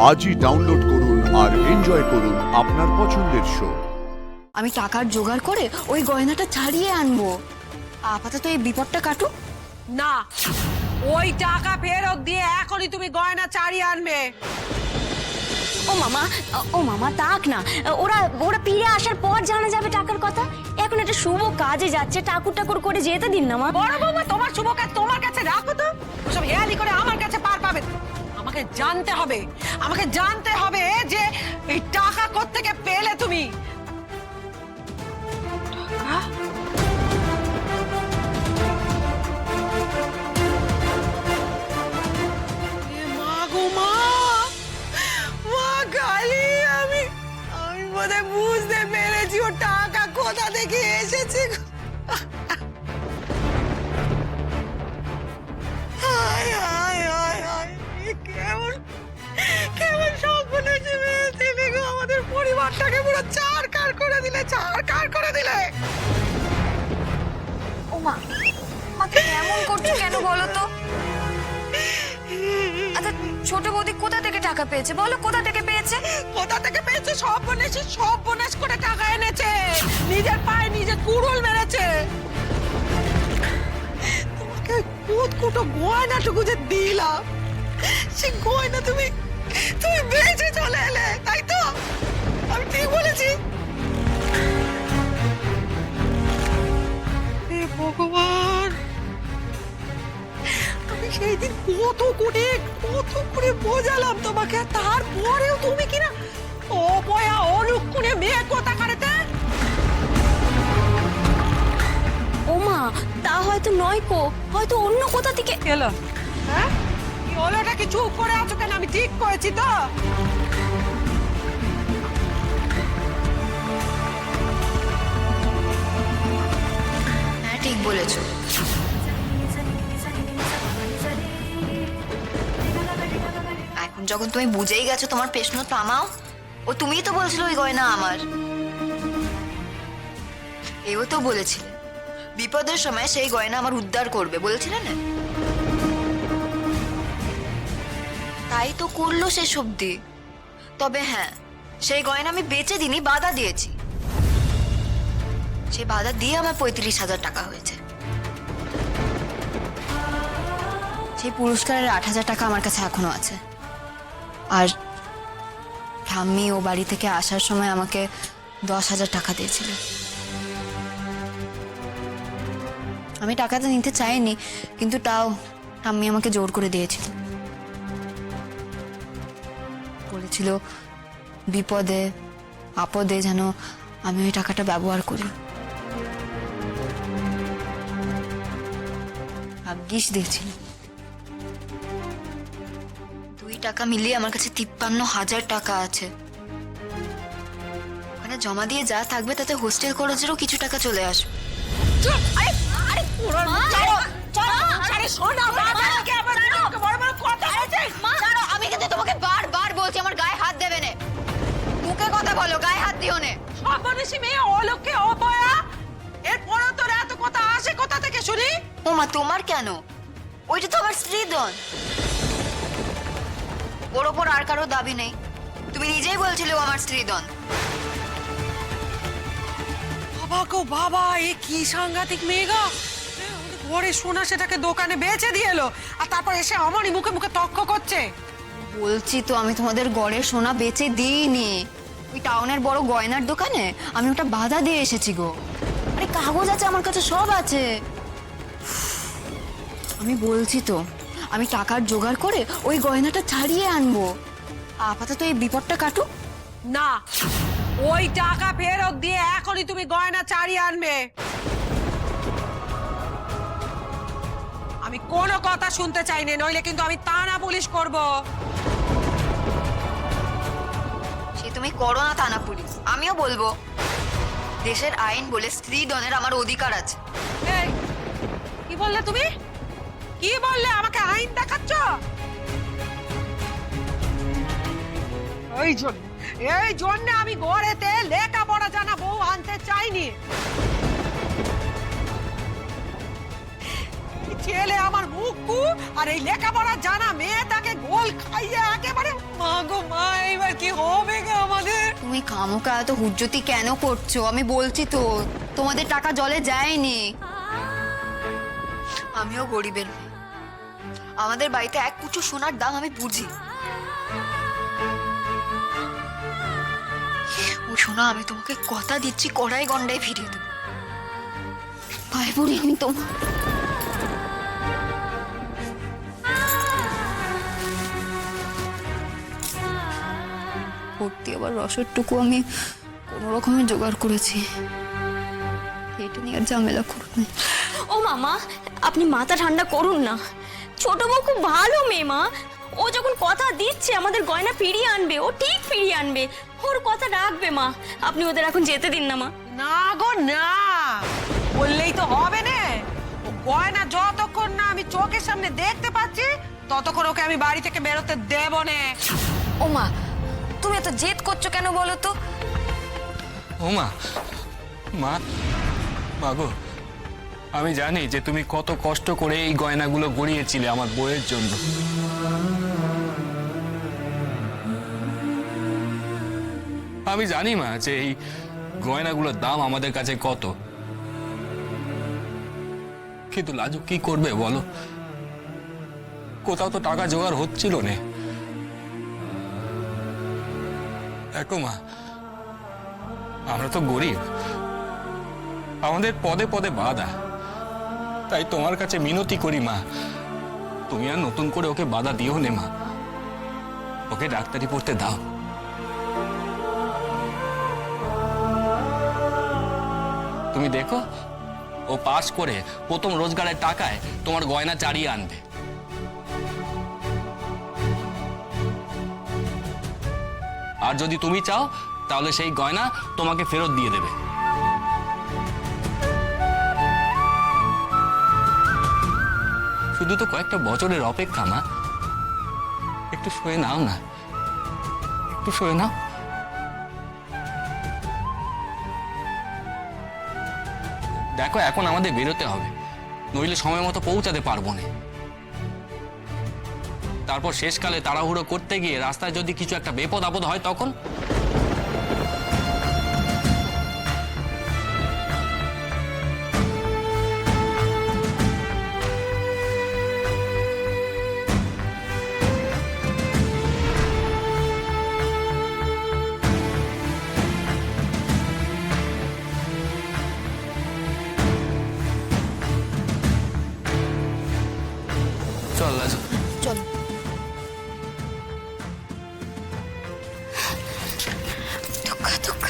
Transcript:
আজই ডাউনলোড করুন আর এনজয় করুন আপনার পছন্দের শো। আমি টাকার জোগাড় করে ওই গয়নাটা ছাড়িয়ে আনবো। আপাতত এই বিপদটা কাটুক। না, ওই টাকা ফেরত দিয়ে এখনই তুমি গয়না ছাড়িয়ে আনবে। ও মামা তাক না, ওরা ওরা ফিরে আসার পর জানা যাবে টাকার কথা। এখন একটা শুভ কাজে যাচ্ছে, ঠাকুর ঠাকুর করে যেতে দিন না মা। বড় বৌমা, তোমার শুভ কাজ তোমার কাছে রাখো তো, ওসব হেয়ালি করে আমার কাছে পার পাবে। আমাকে জানতে হবে যে এই টাকা কোত্থেকে পেলে তুমি। টাকা? এ মা গো মা, মা কালী, আমি বোধহয় বুঝতে পেরেছি ও টাকা কোথা থেকে এসেছে। হায় হায় হায় হায়, কেমন কেমন সর্বনাশী মেয়ে ছেলে গো, আমাদের পরিবারটাকে পুরো ছারখার করে দিলে। ও মা, মাকে এমন করছো কেন বলো তো? আচ্ছা, ছোট বৌদি কোথা থেকে টাকা পেয়েছে বলো, কোথা থেকে পেয়েছে? কোথা থেকে পেয়েছে? সর্বনাশ করে টাকা এনেছে, নিজের পায়ে নিজে কুড়ুল মেরেছে। তোমাকে কুটো গয়নাটুকু যে দিলাম, সে গয়না তুমি বেঁচে চলে এলে, তাই তো? আমি ঠিক বলেছি? হে ভগবান, আমি সেই দিন কত করে বোঝালাম তোমাকে, তারপরেও তুমি কিনা অপয়া অলুক্ষণে মেয়ে কথা কারেতে। ও মা, তা হয়তো নয় কো, হয়তো অন্য কোথা থেকে এলো। হ্যাঁ, কি হলোটা কি? চুপ করে আছো কেন? আমি ঠিক করেছি তো? হ্যাঁ, ঠিক বলেছো। এখন যখন তুমি বুঝেই গেছো, তোমার প্রশ্ন থামাও। ও তুমিই তো বলছিল ওই গয়না আমার। এও তো বলেছিলে বিপদের সময় সেই গয়না আমার উদ্ধার করবে, বলেছিলে না? তাই তো করলো শেষ অব্দি। তবে হ্যাঁ, সেই গয়না আমি বেচে দিনই, বাধা দিয়েছি। সেই বাধা দিয়ে আমার 35,000 টাকা হয়েছে। সেই পুরস্কারের 8,000 টাকা আমার কাছে এখনো আছে। আর ঠাম্মি ও বাড়ি থেকে আসার সময় আমাকে 10,000 টাকা দিয়েছিল। আমি টাকাটা নিতে চাইনি, কিন্তু তাও ঠাম্মি আমাকে জোর করে দিয়েছিল। বলেছিল বিপদে আপদে যেন আমি ওই টাকাটা ব্যবহার করি। ভাগ্যিস দিয়েছিল। 2 টাকা মিলিয়ে আমার কাছে 53,000 টাকা আছে। ওখানে জমা দিয়ে যা থাকবে তাতে হোস্টেল খরচেরও কিছু টাকা চলে আসবে। আমি কিন্তু তোমাকে বারবার বলছি আমার গায়ে হাত দেবে না। মুখে কথা বলো, গায়ে হাত দিও না। সর্বনাশী মেয়ে, অলক্ষে অপয়া, এরপরও তোর এত কথা আসে কোথা থেকে শুনি? ও মা, তোমার কেন? ওইটা তো আমার স্ত্রীধন। ওর ওপর আর কারো দাবি নেই। তুমি নিজেই বলছিলে ও আমার স্ত্রীধন। বাবা গো বাবা, এ কি সাংঘাতিক মেয়ে গো! ঘরে সোনা সেটাকে দোকানে বেচে দিয়ে এলো, আর তারপর এসে আমারই মুখে মুখে তর্ক করছে। বলছি তো, আমি তোমাদের গড়ের সোনা বেচে দিইনি। ওই টাউনের বড় গয়নার দোকানে আমি ওটা বাধা দিয়ে এসেছি গো। আরে কাগজ আছে আমার কাছে, সব আছে। আমি বলছি তো, আমি টাকার জোগাড় করে ওই গয়নাটা ছাড়িয়ে আনবো। আপাতত এই বিপদটা কাটুক। না, ওই টাকা ফেরত দিয়ে এখনই তুমি গয়না ছাড়িয়ে আনবে। আমি কোনো কথা শুনতে চাই না, নইলে কিন্তু আমি থানা পুলিশ করব। সে তুমি করো না থানা পুলিশ, আমিও বলবো। দেশের আইন বলে স্ত্রীধনের আমার অধিকার আছে। এই, কি বললে তুমি? কি বললে? আমাকে আইন দেখাচ্ছ? এই জন্য আমি ঘরেতে লেখাপড়া জানা বউ আনতে চাইনি। ছেলে আমার মুখ আর এই লেখাপড়া জানা মেয়ে তাকে গোল খাইয়ে একেবারে মা গো মা হবে গো আমাদের? তুমি খামোকা এত হুজ্জতি কেন করছো? আমি বলছি তো তোমাদের টাকা জলে যায়নি। আমিও গরিবের মেয়ে, আমাদের বাড়িতে এক কুচু সোনার দাম আমি বুঝি। ও সোনা, আমি তোমাকে কথা দিচ্ছি কড়াই গন্ডায় ফিরিয়ে দেবো। পায়ে পড়ি আমি তোমার। ভর্তি আবার রসেরটুকু আমি কোনো রকমের জোগাড় করেছি। এটা নিয়ে আর ঝামেলা করবে। ও মামা, আপনি মাথা ঠান্ডা করুন না। ছোট বউ খুব ভালো মেয়ে মা। ও যখন কথা দিচ্ছে আমাদের গয়না ফিরিয়ে আনবে, ও ঠিক ফিরিয়ে আনবে। ওর কথা রাখবে মা। আপনি ওদের এখন যেতে দিন না মা। না গো না, বললেই তো হবে না। ও গয়না যতক্ষণ না আমি চোখের সামনে দেখতে পাচ্ছি ততক্ষণ ওকে আমি বাড়ি থেকে বেরোতে দেব না। ও মা, তুমি এত জেদ করছো কেন বলো তো? ও মা, মা, মাগো, আমি জানি যে তুমি কত কষ্ট করে এই গয়নাগুলো গড়িয়েছিলে আমার বউয়ের জন্য। আমি জানি মা যে এই গয়নাগুলোর দাম আমাদের কাছে কত, কিন্তু লাজু কি করবে বলো? কোথাও তো টাকা জোগাড় হচ্ছিল না। দেখো মা, আমরা তো গরিব, আমাদের পদে পদে বাধা। তাই তোমার কাছে মিনতি করি মা, তুমি আর নতুন করে ওকে বাধা দিও নে মা। ওকে ডাক্তারি পড়তে দাও। তুমি দেখো, ও পাস করে প্রথম রোজগারের টাকায় তোমার গয়না চারিয়ে আনবে। আর যদি তুমি চাও তাহলে সেই গয়না তোমাকে ফেরত দিয়ে দেবে। শুধু তো কয়েকটা বছরের অপেক্ষা মা, একটু শুয়ে নাও না, একটু শুয়ে নাও। দেখো, এখন আমাদের বেরোতে হবে, নইলে সময় মতো পৌঁছাতে পারবো না। তারপর শেষকালে তাড়াহুড়ো করতে গিয়ে রাস্তায় যদি কিছু একটা বিপদ আপদ হয় তখন? চল লাজু। চলো। ধোকা ধোকা।